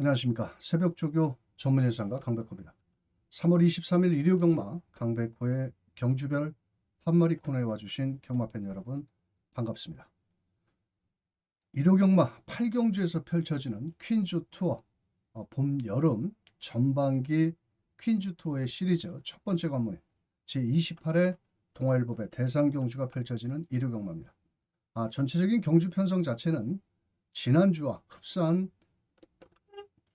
안녕하십니까. 새벽조교 전문예상가 강백호입니다. 3월 23일 일요경마 강백호의 경주별 한마리 코너에 와주신 경마팬 여러분 반갑습니다. 일요경마 8경주에서 펼쳐지는 퀸즈 투어 봄, 여름 전반기 퀸즈 투어의 시리즈 첫 번째 관문 제28회 동아일보배 대상경주가 펼쳐지는 일요경마입니다. 전체적인 경주 편성 자체는 지난주와 흡사한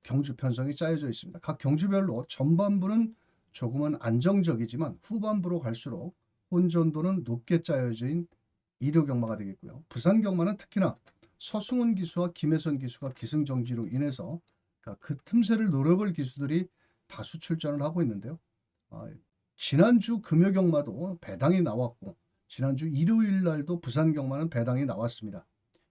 경주 편성이 짜여져 있습니다. 각 경주별로 전반부는 조금은 안정적이지만 후반부로 갈수록 혼전도는 높게 짜여진 일요 경마가 되겠고요. 부산 경마는 특히나 서승훈 기수와 김혜선 기수가 기승정지로 인해서 그 틈새를 노려볼 기수들이 다수 출전을 하고 있는데요. 지난주 금요 경마도 배당이 나왔고 지난주 일요일 날도 부산 경마는 배당이 나왔습니다.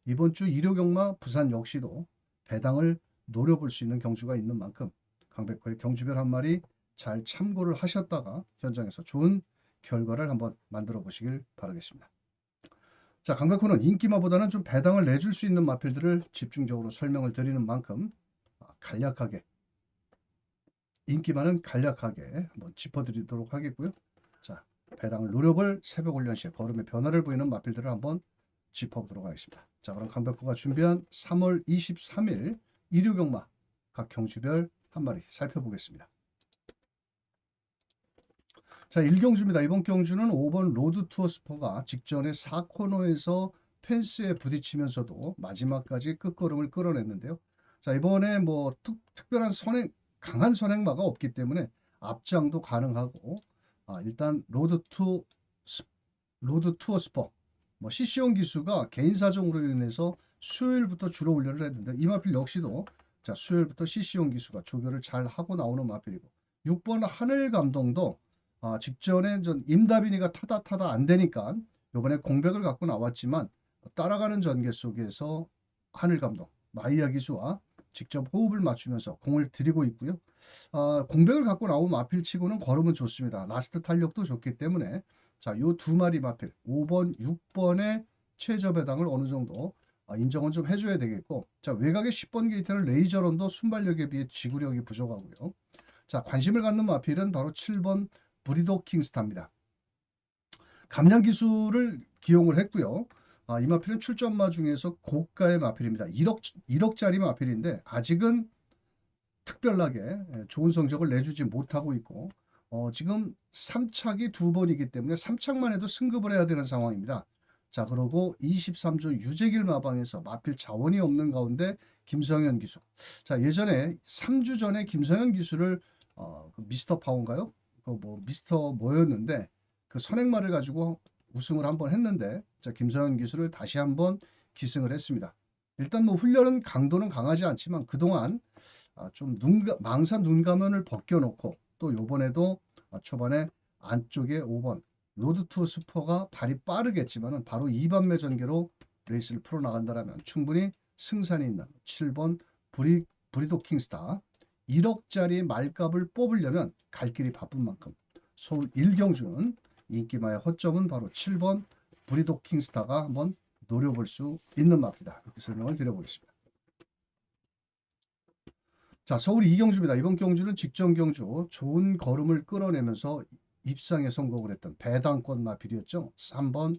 이번 주 일요 경마 부산 역시도 배당을 노려볼 수 있는 경주가 있는 만큼 강백호의 경주별 한 마리 잘 참고를 하셨다가 현장에서 좋은 결과를 한번 만들어 보시길 바라겠습니다. 자, 강백호는 인기마보다는 좀 배당을 내줄 수 있는 마필들을 집중적으로 설명을 드리는 만큼 간략하게 인기마는 간략하게 한번 짚어드리도록 하겠고요. 자, 배당을 노려볼 새벽 훈련 시에 걸음의 변화를 보이는 마필들을 한번 짚어보도록 하겠습니다. 자, 그럼 강백호가 준비한 3월 23일 일요경마 각 경주별 한 마리 살펴보겠습니다. 자, 1경주입니다. 이번 경주는 5번 로드 투어 스포가 직전에 4코너에서 펜스에 부딪히면서도 마지막까지 끝걸음을 끌어냈는데요. 자, 이번에 뭐 특별한 강한 선행마가 없기 때문에 앞장도 가능하고 일단 로드 투어 스포 CC용 기수가 개인 사정으로 인해서 수요일부터 주로 훈련을 했는데 이 마필 역시도 자, 수요일부터 CC용 기수가 조교를 잘 하고 나오는 마필이고 6번 하늘 감동도 직전에 전 임다빈이가 타다 안 되니까 이번에 공백을 갖고 나왔지만 따라가는 전개 속에서 하늘 감동 마이야 기수와 직접 호흡을 맞추면서 공을 들이고 있고요. 공백을 갖고 나온 마필치고는 걸음은 좋습니다. 라스트 탄력도 좋기 때문에 자, 요 두 마리 마필 5번, 6번의 최저 배당을 어느 정도 인정은 좀 해줘야 되겠고 자, 외곽의 10번 게이트는 레이저런도 순발력에 비해 지구력이 부족하고요. 자, 관심을 갖는 마필은 바로 7번 브리도 킹스타입니다. 감량 기술을 기용을 했고요. 이 마필은 출전마 중에서 고가의 마필입니다. 1억짜리 마필인데 아직은 특별하게 좋은 성적을 내주지 못하고 있고 지금 3착이 2번이기 때문에 3착만 해도 승급을 해야 되는 상황입니다. 자, 그러고 23조 유재길 마방에서 마필 자원이 없는 가운데 김성현 기수. 자, 예전에 3주 전에 김성현 기수를 그 미스터 파워인가요? 그 뭐 미스터 뭐였는데 그 선행마를 가지고 우승을 한번 했는데 자, 김성현 기수를 다시 한번 기승을 했습니다. 일단 뭐 훈련은 강도는 강하지 않지만 그동안 좀 망사 눈가면을 벗겨놓고 또 요번에도 초반에 안쪽에 5번 로드 투 스포가 발이 빠르겠지만은 바로 2반매 전개로 레이스를 풀어나간다면 충분히 승산이 있는 7번 브리도 킹스타 1억짜리 말값을 뽑으려면 갈 길이 바쁜 만큼 서울 1경주는 인기마의 허점은 바로 7번 브리도 킹스타가 한번 노려볼 수 있는 마입니다. 이렇게 설명을 드려보겠습니다. 자, 서울 2경주입니다. 이번 경주는 직전 경주 좋은 걸음을 끌어내면서 입상에 성공을 했던 배당권 마필이었죠. 3번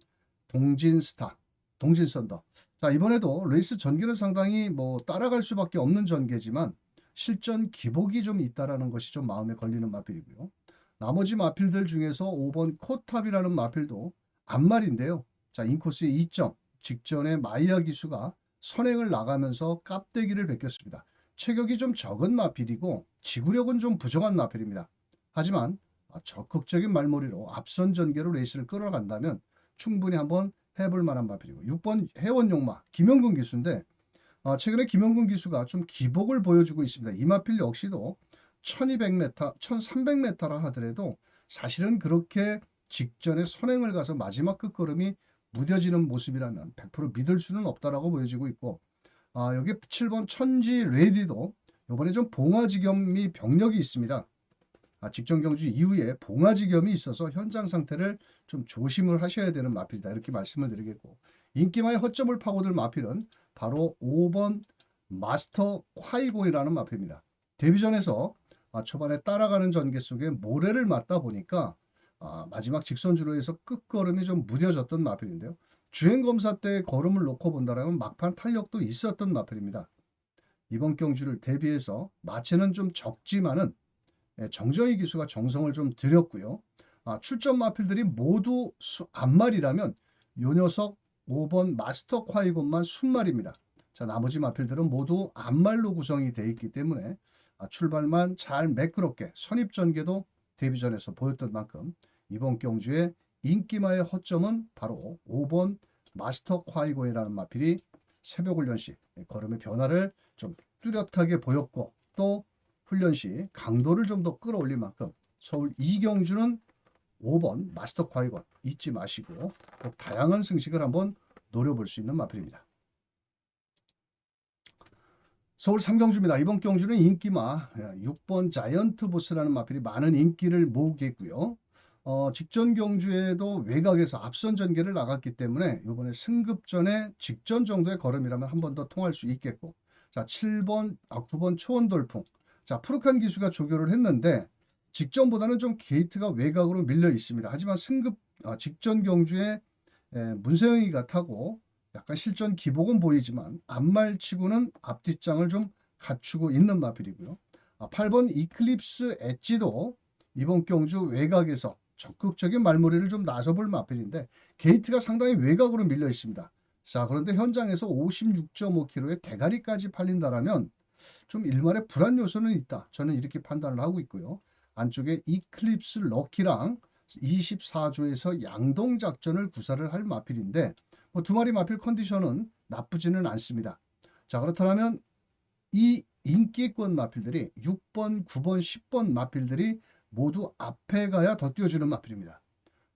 동진스타, 동진선더. 자, 이번에도 레이스 전개는 상당히 뭐 따라갈 수밖에 없는 전개지만 실전 기복이 좀 있다라는 것이 좀 마음에 걸리는 마필이고요. 나머지 마필들 중에서 5번 코탑이라는 마필도 앞말인데요. 자, 인코스의 2점, 직전에 마이야 기수가 선행을 나가면서 깝대기를 베꼈습니다. 체격이 좀 적은 마필이고 지구력은 좀 부족한 마필입니다. 하지만 적극적인 말머리로 앞선 전개로 레이스를 끌어간다면 충분히 한번 해볼 만한 마필이고 6번 해원용마 김영근 기수인데 최근에 김영근 기수가 좀 기복을 보여주고 있습니다. 이 마필 역시도 1200m, 1300m라 하더라도 사실은 그렇게 직전에 선행을 가서 마지막 끝걸음이 무뎌지는 모습이라면 100% 믿을 수는 없다라고 보여지고 있고 여기 7번 천지 레디도 이번에 좀 봉화지겸이 병력이 있습니다. 직전 경주 이후에 봉화지겸이 있어서 현장 상태를 좀 조심을 하셔야 되는 마필이다. 이렇게 말씀을 드리겠고 인기마의 허점을 파고들 마필은 바로 5번 마스터 콰이곤이라는 마표입니다. 데뷔전에서 초반에 따라가는 전개 속에 모래를 맞다 보니까 마지막 직선주로에서 끝걸음이 좀 무뎌졌던 마표인데요. 주행검사 때 걸음을 놓고 본다면 막판 탄력도 있었던 마표입니다. 이번 경주를 대비해서 마체는 좀 적지만은 정정희 기수가 정성을 좀 들였고요. 출전 마필들이 모두 앞말이라면 요 녀석 5번 마스터 콰이곤만 순말입니다. 자, 나머지 마필들은 모두 앞말로 구성이 되어 있기 때문에 출발만 잘 매끄럽게 선입전개도 데뷔전에서 보였던 만큼 이번 경주의 인기마의 허점은 바로 5번 마스터 콰이곤이라는 마필이 새벽 훈련 시 걸음의 변화를 좀 뚜렷하게 보였고 또 훈련 시 강도를 좀 더 끌어올릴 만큼 서울 이경주는 5번 마스터 콰이곤 잊지 마시고 꼭 다양한 승식을 한번 노려볼 수 있는 마필입니다. 서울 3경주입니다. 이번 경주는 인기마 6번 자이언트 보스라는 마필이 많은 인기를 모으겠고요. 직전 경주에도 외곽에서 앞선 전개를 나갔기 때문에 이번에 승급 전에 직전 정도의 걸음이라면 한 번 더 통할 수 있겠고, 자 7번, 9번 초원 돌풍. 자 푸르칸 기수가 조교를 했는데 직전보다는 좀 게이트가 외곽으로 밀려 있습니다. 하지만 승급 직전 경주에 문세영이가 타고 약간 실전 기복은 보이지만 앞말치고는 앞뒷장을 좀 갖추고 있는 마필이고요. 8번 이클립스 엣지도 이번 경주 외곽에서 적극적인 말머리를 좀 나서볼 마필인데 게이트가 상당히 외곽으로 밀려 있습니다. 자 그런데 현장에서 56.5km의 대가리까지 팔린다라면 좀 일말의 불안 요소는 있다. 저는 이렇게 판단을 하고 있고요. 안쪽에 이클립스 럭키랑 24조에서 양동 작전을 구사를 할 마필인데 두 마리 마필 컨디션은 나쁘지는 않습니다. 자 그렇다면 이 인기권 마필들이 6번, 9번, 10번 마필들이 모두 앞에 가야 더 뛰어주는 마필입니다.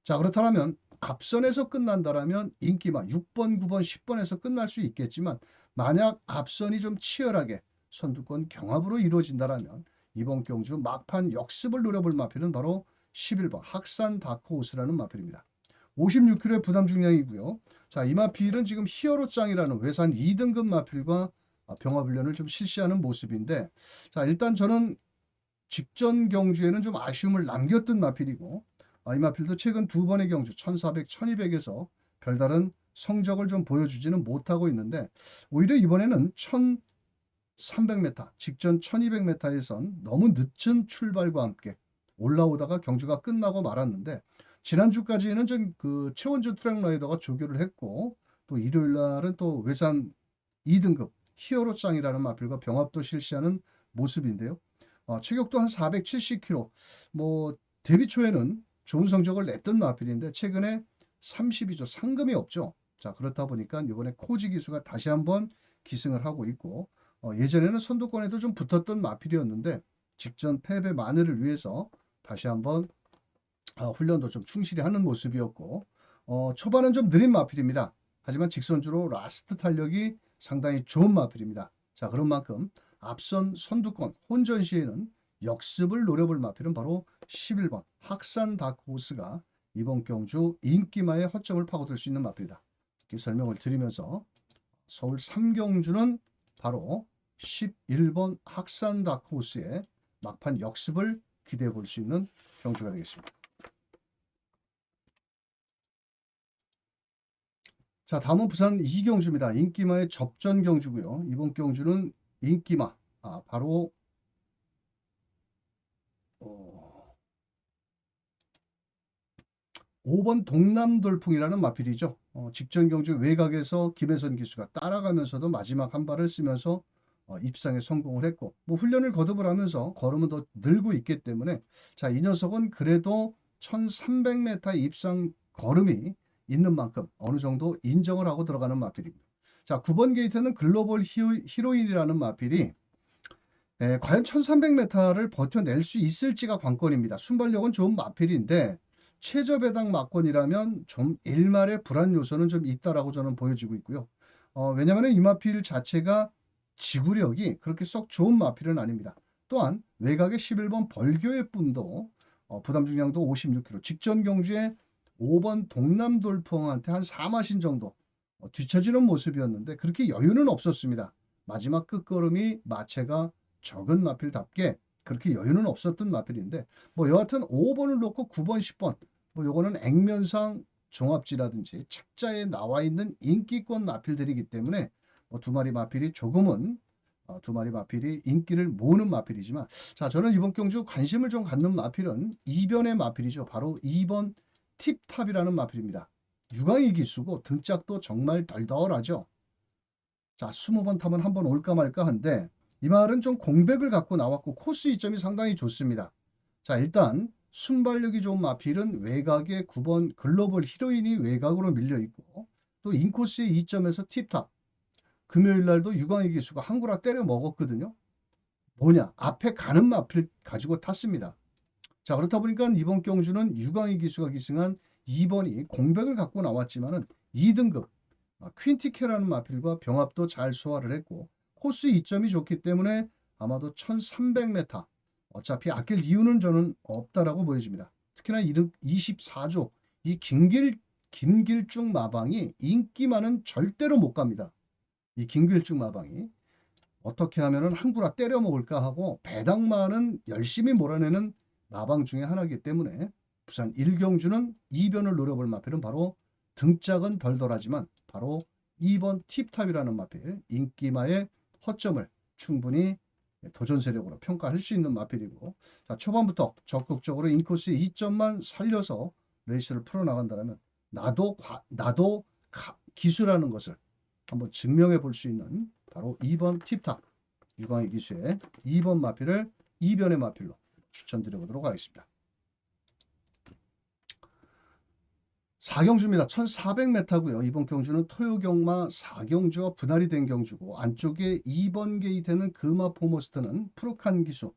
자 그렇다면 앞선에서 끝난다라면 인기마 6번, 9번, 10번에서 끝날 수 있겠지만 만약 앞선이 좀 치열하게 선두권 경합으로 이루어진다라면 이번 경주 막판 역습을 노려볼 마필은 바로 11번 학산 다크호스라는 마필입니다. 56kg의 부담 중량이고요. 자, 이 마필은 지금 히어로짱이라는 외산 2등급 마필과 병합훈련을 좀 실시하는 모습인데 자, 일단 저는 직전 경주에는 좀 아쉬움을 남겼던 마필이고 이 마필도 최근 두 번의 경주 1400, 1200에서 별다른 성적을 좀 보여주지는 못하고 있는데 오히려 이번에는 1300m, 직전 1200m에선 너무 늦은 출발과 함께 올라오다가 경주가 끝나고 말았는데 지난주까지는 좀 그 최원준 트랙라이더가 조교를 했고 또 일요일 날은 또 외산 2등급 히어로짱이라는 마필과 병합도 실시하는 모습인데요. 체격도 한 470kg. 뭐 데뷔 초에는 좋은 성적을 냈던 마필인데 최근에 32조 상금이 없죠. 자 그렇다 보니까 이번에 코지 기수가 다시 한번 기승을 하고 있고 예전에는 선두권에도 좀 붙었던 마필이었는데 직전 패배 만회를 위해서 다시 한번 훈련도 좀 충실히 하는 모습이었고 초반은 좀 느린 마필입니다. 하지만 직선주로 라스트 탄력이 상당히 좋은 마필입니다. 자 그런 만큼 앞선 선두권 혼전 시에는 역습을 노려볼 마필은 바로 11번 학산 다크호스가 이번 경주 인기마의 허점을 파고들 수 있는 마필이다. 이렇게 설명을 드리면서 서울 3경주는 바로 11번 학산 다크호스의 막판 역습을 기대해 볼 수 있는 경주가 되겠습니다. 자, 다음은 부산 이경주입니다. 인기마의 접전 경주고요. 이번 경주는 인기마, 바로 5번 동남돌풍이라는 마필이죠. 직전 경주 외곽에서 김혜선 기수가 따라가면서도 마지막 한 발을 쓰면서 입상에 성공을 했고 뭐 훈련을 거듭을 하면서 걸음은 더 늘고 있기 때문에 자, 이 녀석은 그래도 1300m 입상 걸음이 있는 만큼 어느 정도 인정을 하고 들어가는 마필입니다. 자, 9번 게이트는 글로벌 히로인이라는 마필이 과연 1300m를 버텨낼 수 있을지가 관건입니다. 순발력은 좋은 마필인데 최저 배당 막권이라면 좀 일말의 불안 요소는 좀 있다라고 저는 보여지고 있고요. 왜냐하면 이 마필 자체가 지구력이 그렇게 썩 좋은 마필은 아닙니다. 또한 외곽의 11번 벌교의 뿐도 부담 중량도 56kg, 직전 경주에 5번 동남돌풍한테 한 4마신 정도 뒤처지는 모습이었는데 그렇게 여유는 없었습니다. 마지막 끝걸음이 마체가 적은 마필답게 그렇게 여유는 없었던 마필인데 뭐 여하튼 5번을 놓고 9번, 10번 뭐 요거는 액면상 종합지라든지 책자에 나와 있는 인기권 마필들이기 때문에 뭐 두 마리 마필이 조금은 두 마리 마필이 인기를 모으는 마필이지만 자 저는 이번 경주 관심을 좀 갖는 마필은 2번의 마필이죠. 바로 2번 팁탑이라는 마필입니다. 유광이 기수고 등짝도 정말 덜덜하죠. 자 20번 타면 한번 올까 말까 한데 이 말은 좀 공백을 갖고 나왔고 코스 이점이 상당히 좋습니다. 자 일단 순발력이 좋은 마필은 외곽에 9번 글로벌 히로인이 외곽으로 밀려있고 또 인코스의 2점에서 팁탑 금요일 날도 유광희 기수가 한구라 때려 먹었거든요. 뭐냐 앞에 가는 마필 가지고 탔습니다. 자 그렇다 보니까 이번 경주는 유광희 기수가 기승한 2번이 공백을 갖고 나왔지만은 2등급 퀸티케라는 마필과 병합도 잘 소화를 했고 코스 2점이 좋기 때문에 아마도 1300m 어차피 아낄 이유는 저는 없다라고 보여집니다. 특히나 24조 이 김길중 마방이 인기만은 절대로 못 갑니다. 이 김길중 마방이 어떻게 하면은 한구라 때려 먹을까 하고 배당만은 열심히 몰아내는 마방 중에 하나이기 때문에 부산 1경주는 2변을 노려볼 마필은 바로 등짝은 덜덜하지만 바로 2번 팁탑이라는 마필 인기마의 허점을 충분히 도전 세력으로 평가할 수 있는 마필이고 자 초반부터 적극적으로 인코스 2점만 살려서 레이스를 풀어나간다면 나도 기수라는 것을 한번 증명해 볼 수 있는 바로 2번 팁탑 유광희 기수의 2번 마필을 2변의 마필로 추천드려 보도록 하겠습니다. 4경주입니다. 1400m고요. 이번 경주는 토요경마 4경주와 분할이 된 경주고 안쪽에 2번 게이트는 금화 포머스트는 프로칸 기수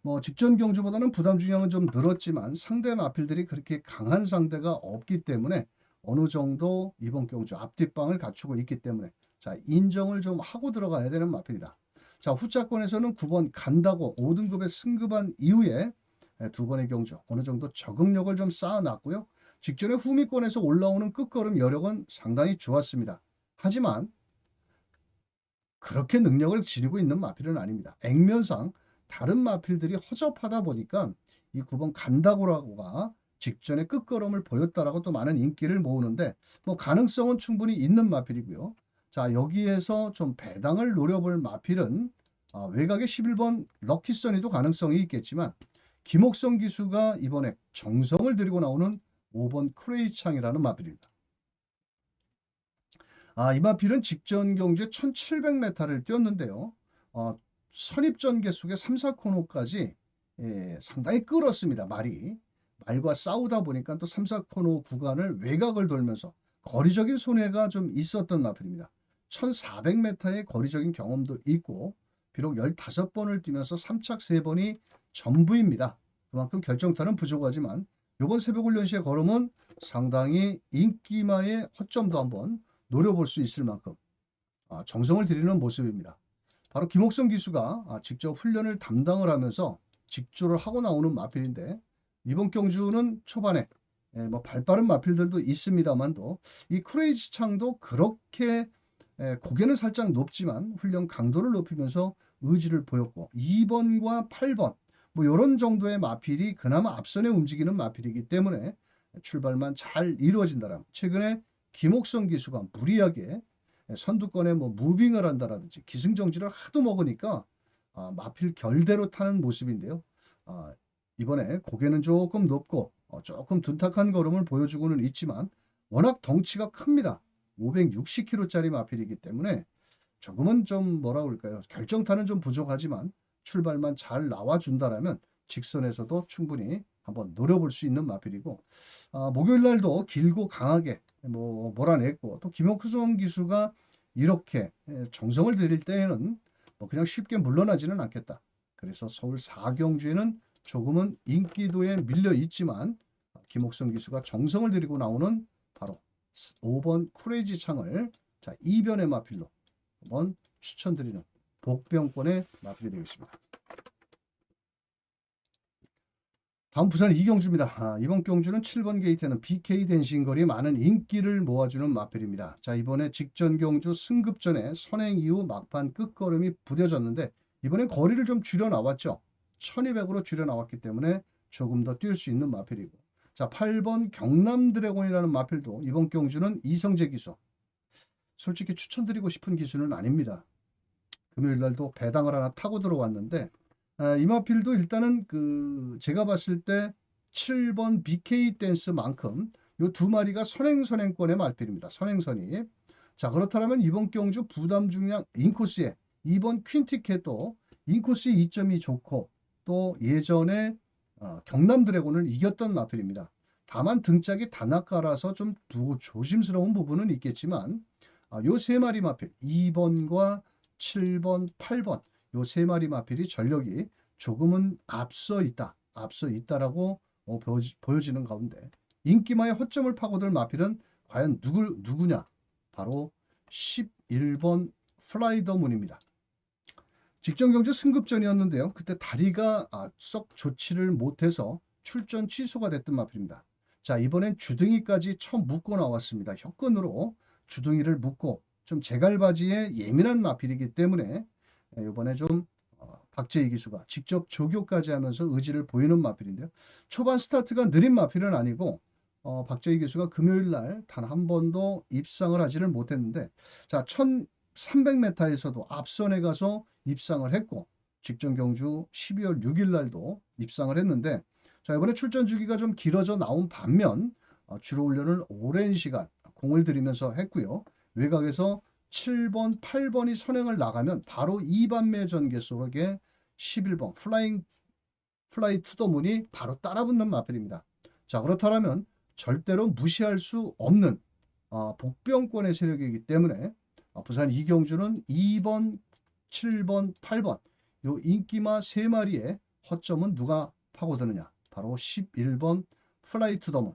뭐 직전 경주보다는 부담 중량은 좀 늘었지만 상대 마필들이 그렇게 강한 상대가 없기 때문에 어느 정도 이번 경주 앞뒷방을 갖추고 있기 때문에 자 인정을 좀 하고 들어가야 되는 마필이다. 자 후차권에서는 9번 간다고 5등급에 승급한 이후에 두 번의 경주 어느 정도 적응력을 좀 쌓아놨고요. 직전에 후미권에서 올라오는 끝걸음 여력은 상당히 좋았습니다. 하지만 그렇게 능력을 지니고 있는 마필은 아닙니다. 액면상 다른 마필들이 허접하다 보니까 이 9번 간다고라고가 직전에 끝걸음을 보였다라고 또 많은 인기를 모으는데 뭐 가능성은 충분히 있는 마필이고요. 자 여기에서 좀 배당을 노려볼 마필은 외곽의 11번 럭키선이도 가능성이 있겠지만 김옥성 기수가 이번에 정성을 들이고 나오는 5번 크레이창이라는 마필입니다. 이 마필은 직전 경주에 1700m를 뛰었는데요. 선입전 개속의 3, 4코너까지 상당히 끌었습니다. 말과 싸우다 보니까 또 3, 4코너 구간을 외곽을 돌면서 거리적인 손해가 좀 있었던 마필입니다. 1400m의 거리적인 경험도 있고 비록 15번을 뛰면서 3착 3번이 전부입니다. 그만큼 결정타는 부족하지만 이번 새벽훈련시의 걸음은 상당히 인기마의 허점도 한번 노려볼 수 있을 만큼 정성을 들이는 모습입니다. 바로 김옥성 기수가 직접 훈련을 담당을 하면서 직조를 하고 나오는 마필인데 이번 경주는 초반에 뭐 발빠른 마필들도 있습니다만도 이 크레이지 창도 그렇게 고개는 살짝 높지만 훈련 강도를 높이면서 의지를 보였고 2번과 8번 뭐 이런 정도의 마필이 그나마 앞선에 움직이는 마필이기 때문에 출발만 잘 이루어진다면 최근에 김옥성 기수가 무리하게 선두권에 뭐 무빙을 한다라든지 기승정지를 하도 먹으니까 마필 결대로 타는 모습인데요. 이번에 고개는 조금 높고 조금 둔탁한 걸음을 보여주고는 있지만 워낙 덩치가 큽니다. 560kg짜리 마필이기 때문에 조금은 좀 뭐라 그럴까요? 결정타는 좀 부족하지만 출발만 잘 나와준다라면 직선에서도 충분히 한번 노려볼 수 있는 마필이고 목요일 날도 길고 강하게 뭐 몰아냈고 또 김옥성 기수가 이렇게 정성을 들일 때에는 뭐 그냥 쉽게 물러나지는 않겠다. 그래서 서울 4경주에는 조금은 인기도에 밀려 있지만 김옥성 기수가 정성을 들이고 나오는 바로 5번 쿠레이지 창을 자 2변의 마필로 한번 추천드리는 복병권의 마필이 되겠습니다. 다음 부산 이경주입니다. 이번 경주는 7번 게이트에는 BK 댄싱걸이 많은 인기를 모아주는 마필입니다. 자, 이번에 직전 경주 승급전에 선행 이후 막판 끝걸음이 부뎌졌는데 이번엔 거리를 좀 줄여 나왔죠. 1200으로 줄여 나왔기 때문에 조금 더 뛸 수 있는 마필이고, 자, 8번 경남 드래곤이라는 마필도 이번 경주는 이성재 기수. 솔직히 추천드리고 싶은 기수는 아닙니다. 금요일 날도 배당을 하나 타고 들어왔는데, 이 마필도 일단은 제가 봤을 때 7번 BK 댄스만큼 요 두 마리가 선행선행권의 마필입니다. 선행선이. 자, 그렇다면 이번 경주 부담 중량 인코스에 2번 퀸티켓도 인코스 2점이 좋고, 또 예전에 경남 드래곤을 이겼던 마필입니다. 다만 등짝이 다나까라서 좀 조심스러운 부분은 있겠지만, 요 세 마리 마필 2번과 7번, 8번 요 세 마리 마필이 전력이 조금은 앞서 있다라고 보여지는 가운데, 인기마의 허점을 파고들 마필은 과연 누구냐? 바로 11번 플라이 더 문입니다. 직전 경주 승급전이었는데요. 그때 다리가 썩 좋지를 못해서 출전 취소가 됐던 마필입니다. 자, 이번엔 주둥이까지 처음 묶고 나왔습니다. 혀끈으로 주둥이를 묶고, 좀 제갈바지에 예민한 마필이기 때문에 이번에 좀 박재희 기수가 직접 조교까지 하면서 의지를 보이는 마필인데요. 초반 스타트가 느린 마필은 아니고, 박재희 기수가 금요일 날 단 한 번도 입상을 하지를 못했는데, 자, 1300m에서도 앞선에 가서 입상을 했고, 직전 경주 12월 6일 날도 입상을 했는데, 자, 이번에 출전 주기가 좀 길어져 나온 반면 주로 훈련을 오랜 시간 공을 들이면서 했고요. 외곽에서 7번, 8번이 선행을 나가면 바로 2반매 전개 속에 11번 플라이 투 더 문이 바로 따라붙는 마필입니다. 자, 그렇다면 절대로 무시할 수 없는 복병권의 세력이기 때문에 부산 이경주는 2번, 7번, 8번 요 인기마 세 마리의 허점은 누가 파고드느냐? 바로 11번 플라이 투 더 문.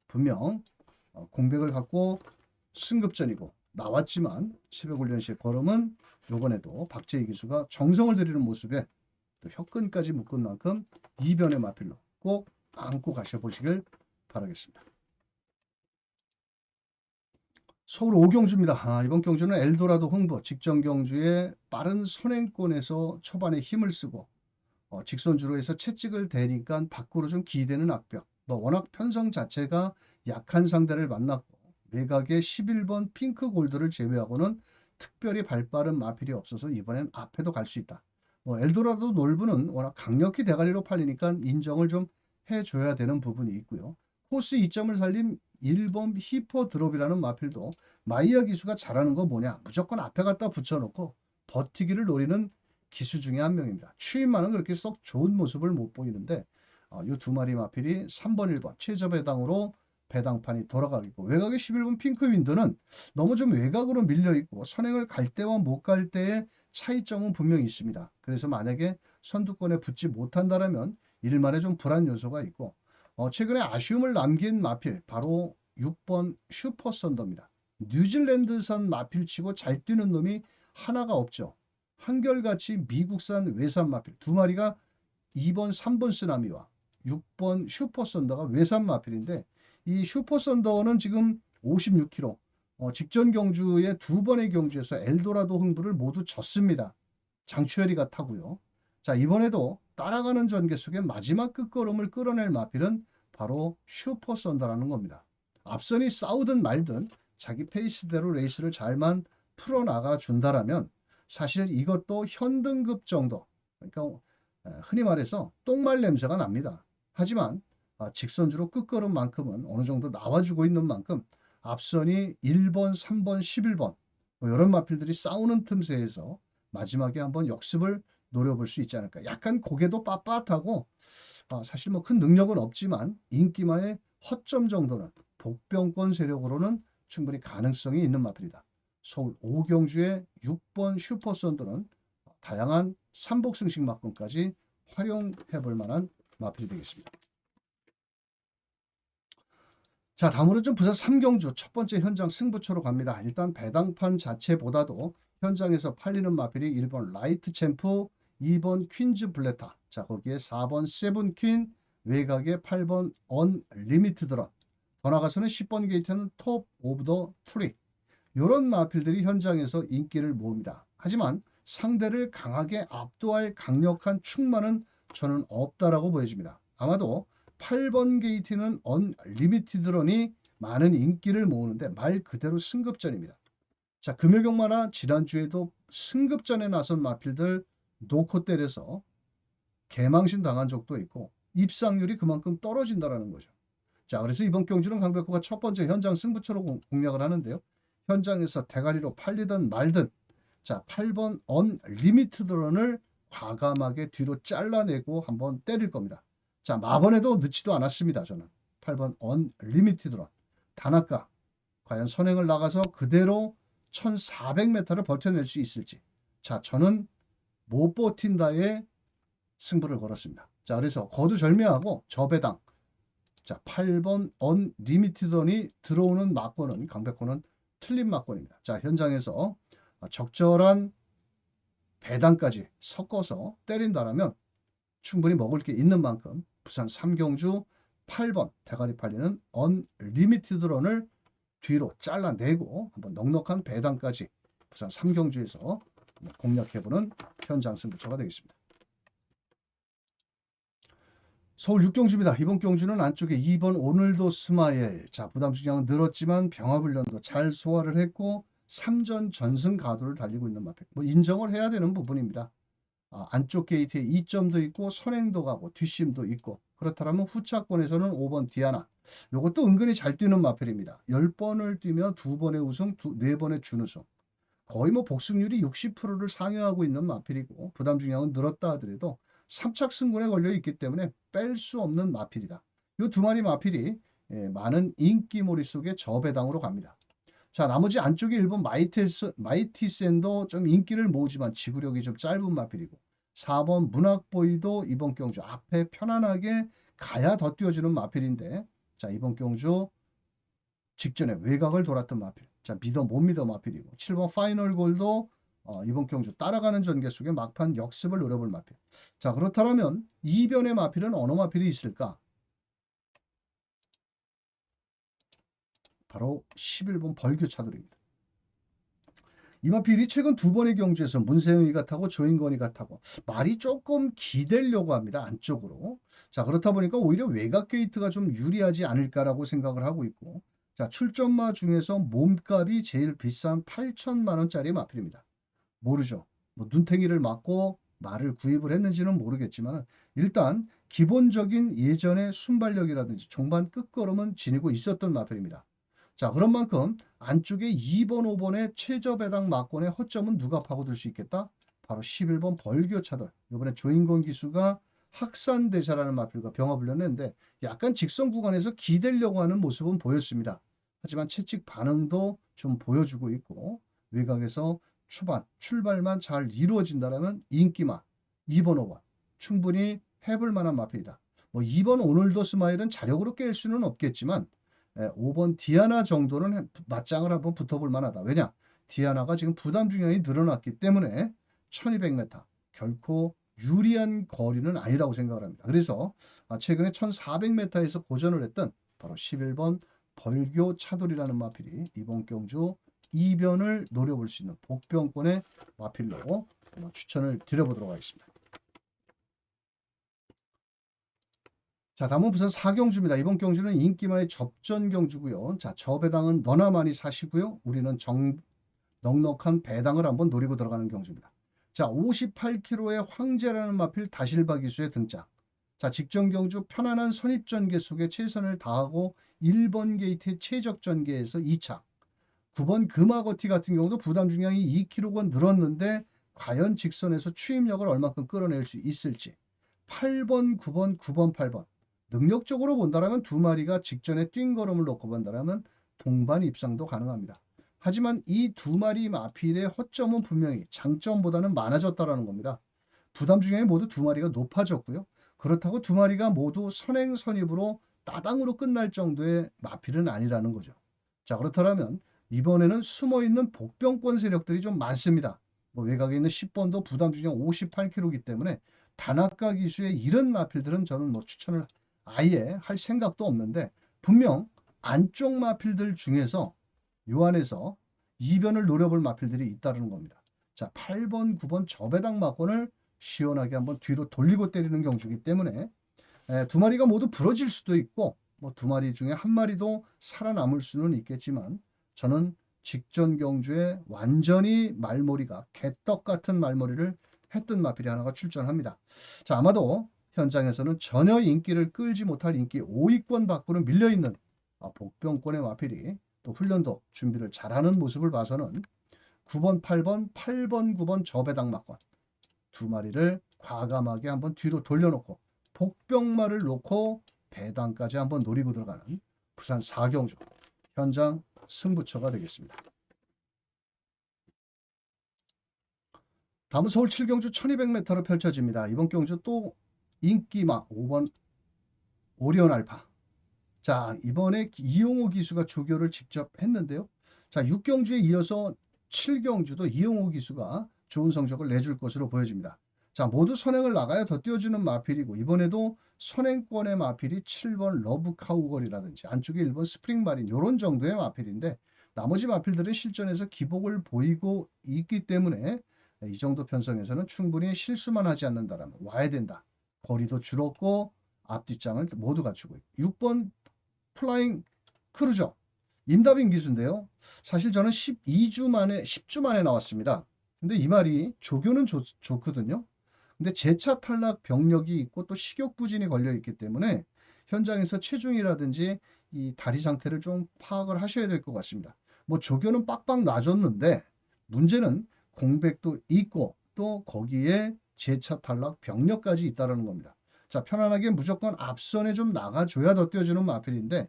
분명 공백을 갖고 승급전이고 나왔지만 1000훈련시의 걸음은 요번에도 박재희 기수가 정성을 들이는 모습에 또 혀끈까지 묶은 만큼 이변의 마필로 꼭 안고 가셔보시길 바라겠습니다. 서울 오경주입니다. 이번 경주는 엘도라도 흥부 직전 경주에 빠른 선행권에서 초반에 힘을 쓰고 직선주로 해서 채찍을 대니까 밖으로 좀 기대는 악벽. 워낙 편성 자체가 약한 상대를 만났고, 외곽에 11번 핑크 골드를 제외하고는 특별히 발빠른 마필이 없어서 이번엔 앞에도 갈 수 있다. 엘도라도 놀부는 워낙 강력히 대가리로 팔리니까 인정을 좀 해줘야 되는 부분이 있고요. 코스 2점을 살린 1번 히퍼 드롭이라는 마필도 마이야 기수가 잘하는 거 뭐냐? 무조건 앞에 갖다 붙여놓고 버티기를 노리는 기수 중에 한 명입니다. 추임만은 그렇게 썩 좋은 모습을 못 보이는데, 이 두 마리 마필이 3번, 1번 최저 배당으로 배당판이 돌아가고, 외곽의 11번 핑크윈드는 너무 좀 외곽으로 밀려있고 선행을 갈 때와 못 갈 때의 차이점은 분명히 있습니다. 그래서 만약에 선두권에 붙지 못한다면 일말에 좀 불안 요소가 있고, 최근에 아쉬움을 남긴 마필 바로 6번 슈퍼 썬더입니다. 뉴질랜드산 마필치고 잘 뛰는 놈이 하나가 없죠. 한결같이 미국산 외산 마필 두 마리가 2번, 3번 쓰나미와 6번 슈퍼 썬더가 외산 마필인데, 이 슈퍼 썬더는 지금 56km, 직전 경주의 두 번의 경주에서 엘도라도 흥부를 모두 졌습니다. 장추열이가 타고요. 자, 이번에도 따라가는 전개 속에 마지막 끝걸음을 끌어낼 마필은 바로 슈퍼 썬더라는 겁니다. 앞선이 싸우든 말든 자기 페이스대로 레이스를 잘만 풀어나가 준다라면 사실 이것도 현등급 정도, 그러니까 흔히 말해서 똥말 냄새가 납니다. 하지만 직선주로 끝걸음만큼은 어느 정도 나와주고 있는 만큼 앞선이 1번, 3번, 11번 이런 마필들이 싸우는 틈새에서 마지막에 한번 역습을 노려볼 수 있지 않을까. 약간 고개도 빳빳하고 사실 뭐 큰 능력은 없지만 인기마의 허점 정도는 복병권 세력으로는 충분히 가능성이 있는 마필이다. 서울 오경주의 6번 슈퍼 썬더는 다양한 삼복승식 막군까지 활용해 볼 만한 마필이 되겠습니다. 자, 다음으로 좀 부산 삼경주 첫 번째 현장 승부처로 갑니다. 일단 배당판 자체보다도 현장에서 팔리는 마필이 1번 라이트 챔프, 2번 퀸즈 블레타, 자 거기에 4번 세븐퀸, 외곽의 8번 언리미티드런, 더 나가서는 10번 게이트는 톱 오브 더 트리. 이런 마필들이 현장에서 인기를 모읍니다. 하지만 상대를 강하게 압도할 강력한 충만은 저는 없다라고 보여집니다. 아마도 8번 게이트는 언리미티드런이 많은 인기를 모으는데 말 그대로 승급전입니다. 자, 금요경마나 지난주에도 승급전에 나선 마필들 놓고 때려서 개망신 당한 적도 있고 입상률이 그만큼 떨어진다라는 거죠. 자, 그래서 이번 경주는 강백호가 첫 번째 현장 승부처로 공략을 하는데요. 현장에서 대가리로 팔리든 말든, 자, 8번 언리미티드런을 과감하게 뒤로 잘라내고 한번 때릴 겁니다. 자, 마번에도 늦지도 않았습니다. 저는 8번 언리미티드런 단아까 과연 선행을 나가서 그대로 1400m를 버텨낼 수 있을지. 자, 저는 못 버틴다에 승부를 걸었습니다. 자, 그래서 거두절미하고 저배당, 자, 8번 언리미티드런이 들어오는 막권은 강백호는 틀린 막권입니다. 자, 현장에서 적절한 배당까지 섞어서 때린다라면 충분히 먹을 게 있는 만큼 부산 삼경주 8번 대가리 팔리는 언리미티드런을 뒤로 잘라내고 한번 넉넉한 배당까지 부산 삼경주에서 공략해보는 현장 승부처가 되겠습니다. 서울 6경주입니다. 이번 경주는 안쪽에 2번 오늘도 스마일. 자, 부담 중량은 늘었지만 병화불련도 잘 소화를 했고 3전 전승 가도를 달리고 있는 마필. 뭐 인정을 해야 되는 부분입니다. 안쪽 게이트에 2점도 있고 선행도 가고 뒷심도 있고, 그렇다면 후차권에서는 5번 디아나. 이것도 은근히 잘 뛰는 마필입니다. 10번을 뛰면 2번의 우승, 4번의 준우승. 거의 뭐 복승률이 60%를 상회하고 있는 마필이고 부담 중량은 늘었다 하더라도 3착 승군에 걸려 있기 때문에 뺄 수 없는 마필이다. 이 두 마리 마필이 많은 인기몰이 속에 저배당으로 갑니다. 자, 나머지 안쪽에 1번 마이티센도 좀 인기를 모으지만 지구력이 좀 짧은 마필이고 4번 문학보이도 이번 경주 앞에 편안하게 가야 더 뛰어주는 마필인데, 자, 이번 경주 직전에 외곽을 돌았던 마필. 자, 못 믿어 마필이고 7번 파이널 골도 이번 경주 따라가는 전개 속에 막판 역습을 노려볼 마필. 자, 그렇다면 이변의 마필은 어느 마필이 있을까? 바로 11번 벌교 차돌입니다. 이 마필이 최근 두 번의 경주에서 문세영이가 타고 조인건이가 타고 말이 조금 기대려고 합니다. 안쪽으로. 자, 그렇다 보니까 오히려 외곽 게이트가 좀 유리하지 않을까라고 생각을 하고 있고, 자, 출전마 중에서 몸값이 제일 비싼 8천만 원짜리 마필입니다. 모르죠. 뭐 눈탱이를 맞고 말을 구입을 했는지는 모르겠지만 일단 기본적인 예전의 순발력이라든지 종반 끝걸음은 지니고 있었던 마필입니다. 자, 그런 만큼 안쪽에 2번, 5번의 최저 배당 막권의 허점은 누가 파고들 수 있겠다? 바로 11번 벌교 차돌. 이번에 조인건 기수가 학산대사라는 마필과 병합을 냈는데 약간 직선 구간에서 기대려고 하는 모습은 보였습니다. 하지만 채찍 반응도 좀 보여주고 있고 외곽에서 초반 출발만 잘 이루어진다면 인기만 2번, 5번 충분히 해볼 만한 마필이다. 뭐 2번 오늘도 스마일은 자력으로 깰 수는 없겠지만 5번 디아나 정도는 맞짱을 한번 붙어볼 만하다. 왜냐? 디아나가 지금 부담 중량이 늘어났기 때문에 1200m 결코 유리한 거리는 아니라고 생각을 합니다. 그래서 최근에 1400m에서 고전을 했던 바로 11번 벌교 차돌이라는 마필이 이번 경주 이변을 노려볼 수 있는 복병권의 마필로 추천을 드려보도록 하겠습니다. 자, 다음은 부산 4경주입니다. 이번 경주는 인기마의 접전 경주고요. 자, 저배당은 너나 많이 사시고요. 우리는 넉넉한 배당을 한번 노리고 들어가는 경주입니다. 자, 58km의 황제라는 마필 다실바 기수의 등장. 자, 직전 경주 편안한 선입전개 속에 최선을 다하고 1번 게이트의 최적전개에서 2차. 9번 금화거티 같은 경우도 부담 중량이 2kg가 늘었는데 과연 직선에서 추임력을 얼마큼 끌어낼 수 있을지. 8번, 9번, 9번, 8번. 능력적으로 본다면 두 마리가 직전에 뛴 걸음을 놓고 본다면 동반 입상도 가능합니다. 하지만 이 두 마리 마필의 허점은 분명히 장점보다는 많아졌다는 겁니다. 부담 중량이 모두 두 마리가 높아졌고요. 그렇다고 두 마리가 모두 선행선입으로 따당으로 끝날 정도의 마필은 아니라는 거죠. 자, 그렇다면 이번에는 숨어있는 복병권 세력들이 좀 많습니다. 뭐 외곽에 있는 10번도 부담 중량 58kg이기 때문에 단아까 기수의 이런 마필들은 저는 뭐 추천을 아예 할 생각도 없는데 분명 안쪽 마필들 중에서 요 안에서 이변을 노려볼 마필들이 있다는 겁니다. 자, 8번, 9번 저배당 마건을 시원하게 한번 뒤로 돌리고 때리는 경주이기 때문에 두 마리가 모두 부러질 수도 있고 뭐 두 마리 중에 한 마리도 살아남을 수는 있겠지만 저는 직전 경주에 완전히 말머리가 개떡 같은 말머리를 했던 마필이 하나가 출전합니다. 자, 아마도 현장에서는 전혀 인기를 끌지 못할 인기 5위권 밖으로 밀려있는 복병권의 마필이 또 훈련도 준비를 잘하는 모습을 봐서는 9번, 8번, 8번, 9번 저배당 막권 두 마리를 과감하게 한번 뒤로 돌려놓고 복병마를 놓고 배당까지 한번 노리고 들어가는 부산 4경주 현장 승부처가 되겠습니다. 다음은 서울 7경주 1200m로 펼쳐집니다. 이번 경주 또 인기마 5번 오리온 알파. 자, 이번에 이용호 기수가 조교를 직접 했는데요. 자, 6경주에 이어서 7경주도 이용호 기수가 좋은 성적을 내줄 것으로 보여집니다. 자, 모두 선행을 나가야 더 띄워주는 마필이고 이번에도 선행권의 마필이 7번 러브 카우걸이라든지 안쪽에 1번 스프링 마린 이런 정도의 마필인데 나머지 마필들은 실전에서 기복을 보이고 있기 때문에 이 정도 편성에서는 충분히 실수만 하지 않는다라면 와야 된다. 거리도 줄었고 앞뒷장을 모두 갖추고 있고 6번 플라잉 크루저 임다빈 기수인데요. 사실 저는 12주 만에 10주 만에 나왔습니다. 근데 이 말이 조교는 좋거든요. 근데 재차 탈락 병력이 있고 또 식욕 부진이 걸려 있기 때문에 현장에서 체중이라든지 이 다리 상태를 좀 파악을 하셔야 될 것 같습니다. 뭐 조교는 빡빡 놔줬는데 문제는 공백도 있고 또 거기에 재차 탈락 병력까지 있다는 겁니다. 자, 편안하게 무조건 앞선에 좀 나가줘야 더 뛰어주는 마필인데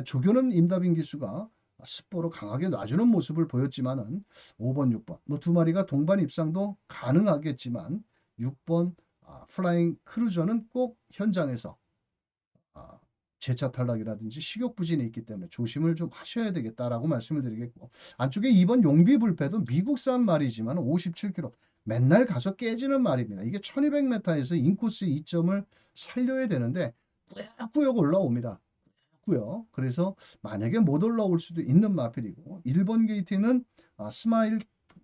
조교는 임다빈 기수가 스포로 강하게 놔주는 모습을 보였지만은 5번, 6번 뭐 두 마리가 동반 입상도 가능하겠지만 6번 플라잉 크루저는 꼭 현장에서 재차 탈락이라든지 식욕 부진이 있기 때문에 조심을 좀 하셔야 되겠다라고 말씀을 드리겠고 안쪽에 2번 용비 불패도 미국산 말이지만 57km 맨날 가서 깨지는 말입니다. 이게 1200m에서 인코스 2점을 살려야 되는데 꾸역꾸역 올라옵니다. 고요. 그래서 만약에 못 올라올 수도 있는 마필이고 1번 게이트는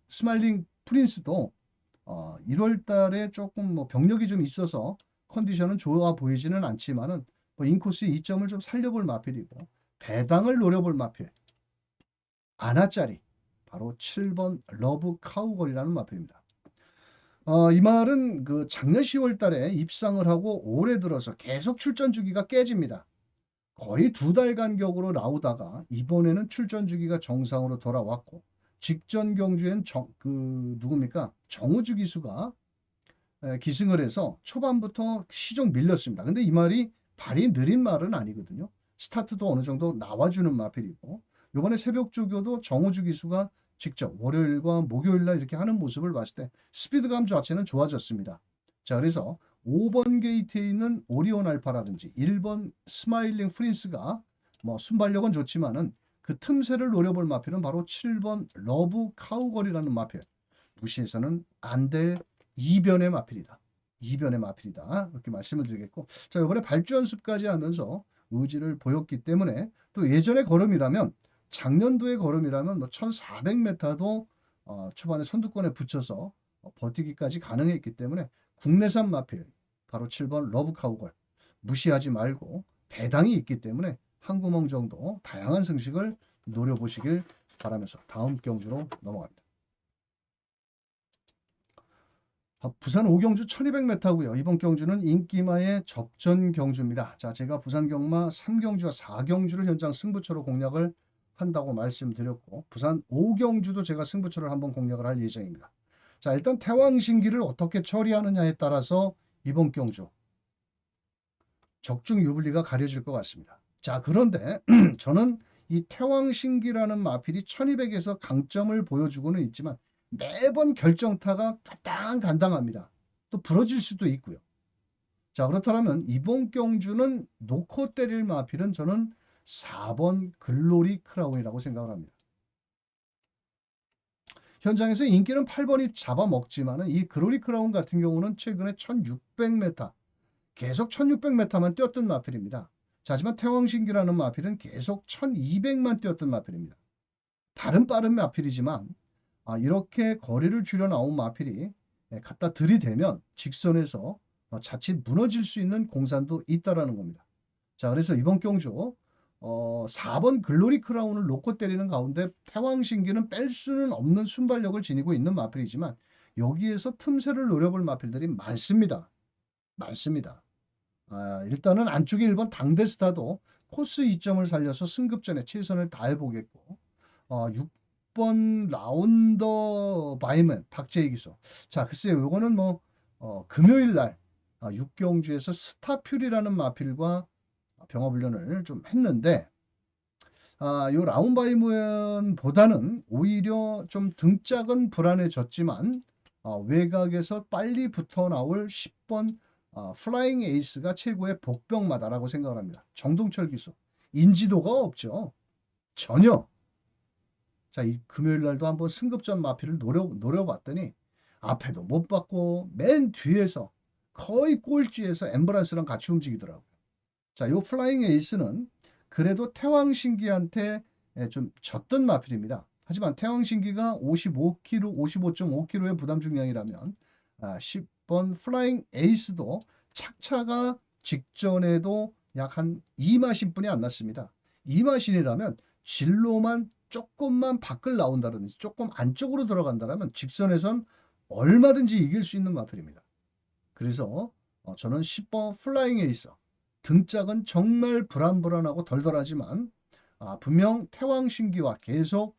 스마일링 프린스도 1월 달에 조금 뭐 병력이 좀 있어서 컨디션은 좋아 보이지는 않지만은 뭐 인코스 2점을 좀 살려볼 마필이고 배당을 노려볼 마필 아나짜리 바로 7번 러브 카우걸이라는 마필입니다. 이 말은 그 작년 10월 달에 입상을 하고 올해 들어서 계속 출전 주기가 깨집니다. 거의 2달 간격으로 나오다가 이번에는 출전 주기가 정상으로 돌아왔고 직전 경주엔 누굽니까? 정우주 기수가 기승을 해서 초반부터 시종 밀렸습니다. 근데 이 말이 발이 느린 말은 아니거든요. 스타트도 어느 정도 나와주는 마필이고 이번에 새벽 조교도 정우주 기수가 직접 월요일과 목요일날 이렇게 하는 모습을 봤을 때 스피드감 자체는 좋아졌습니다. 자, 그래서 5번 게이트에 있는 오리온 알파라든지 1번 스마일링 프린스가 뭐 순발력은 좋지만은 그 틈새를 노려볼 마필은 바로 7번 러브 카우걸이라는 마필. 무시해서는 안 될 이변의 마필이다. 이변의 마필이다. 이렇게 말씀을 드리겠고 자, 이번에 발주 연습까지 하면서 의지를 보였기 때문에 또 예전의 걸음이라면 작년도의 걸음이라면 뭐 1400m도 초반에 선두권에 붙여서 버티기까지 가능했기 때문에 국내산 마필 바로 7번 러브 카우걸 무시하지 말고 배당이 있기 때문에 한 구멍 정도 다양한 승식을 노려보시길 바라면서 다음 경주로 넘어갑니다. 부산 5경주 1200m고요. 이번 경주는 인기마의 접전 경주입니다. 자, 제가 부산 경마 3경주와 4경주를 현장 승부처로 공략을 한다고 말씀드렸고 부산 5경주도 제가 승부처를 한번 공략을 할 예정입니다. 자, 일단 태왕신기를 어떻게 처리하느냐에 따라서 이번 경주 적중 유불리가 가려질 것 같습니다. 자, 그런데 저는 이 태왕신기라는 마필이 1200에서 강점을 보여주고는 있지만 매번 결정타가 간당간당합니다. 또 부러질 수도 있고요. 자, 그렇다면 이번 경주는 놓고 때릴 마필은 저는 4번 글로리 크라운이라고 생각을 합니다. 현장에서 인기는 8번이 잡아먹지만 이 글로리 크라운 같은 경우는 최근에 1600m 계속 1600m만 뛰었던 마필입니다. 자, 하지만 태왕신기라는 마필은 계속 1200만 뛰었던 마필입니다. 다른 빠른 마필이지만 이렇게 거리를 줄여 나온 마필이 갖다 들이대면 직선에서 자칫 무너질 수 있는 공산도 있다라는 겁니다. 자, 그래서 이번 경주 4번 글로리 크라운을 놓고 때리는 가운데 태왕신기는 뺄 수는 없는 순발력을 지니고 있는 마필이지만 여기에서 틈새를 노려볼 마필들이 많습니다. 많습니다. 일단은 안쪽에 1번 당대스타도 코스 이점을 살려서 승급전에 최선을 다해보겠고 6번 라운더 바이먼 박재희 기수. 자, 글쎄요. 요거는 뭐 금요일 날 6경주에서 스타퓨리라는 마필과 병합훈련을 좀 했는데 요 라운바이문보다는 오히려 좀 등짝은 불안해졌지만 외곽에서 빨리 붙어 나올 10번 플라잉 에이스가 최고의 복병마다라고 생각을 합니다. 정동철 기수. 인지도가 없죠. 전혀. 자, 이 금요일 날도 한번 승급전 마필을 노려봤더니 앞에도 못 받고 맨 뒤에서 거의 꼴찌에서 엠브란스랑 같이 움직이더라고요. 자, 요 플라잉 에이스는 그래도 태왕신기한테 좀 졌던 마필입니다. 하지만 태왕신기가 55kg, 55.5kg의 부담 중량이라면 10번 플라잉 에이스도 착차가 직전에도 약 한 2마신뿐이 안 났습니다. 2마신이라면 진로만 조금만 밖을 나온다든지 조금 안쪽으로 들어간다면 직선에선 얼마든지 이길 수 있는 마필입니다. 그래서 저는 10번 플라잉 에이스 등짝은 정말 불안불안하고 덜덜하지만 분명 태왕신기와 계속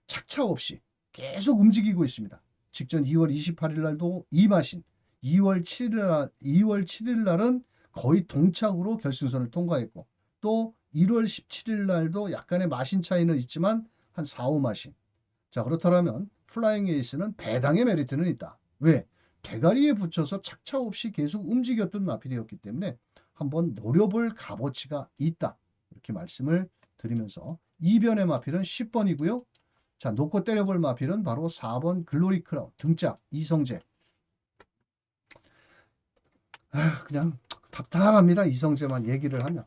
착차 없이 계속 움직이고 있습니다. 직전 2월 28일 날도 2마신, 2월 7일 날은 거의 동착으로 결승선을 통과했고 또 1월 17일 날도 약간의 마신 차이는 있지만 한 4, 5마신. 자, 그렇다면 플라잉 에이스는 배당의 메리트는 있다. 왜? 대가리에 붙여서 착차 없이 계속 움직였던 마필이었기 때문에 한번 노려볼 값어치가 있다. 이렇게 말씀을 드리면서 이변의 마필은 10번이고요. 자, 놓고 때려볼 마필은 바로 4번 글로리 크라운 등짝 이성재. 그냥 답답합니다. 이성재만 얘기를 하면.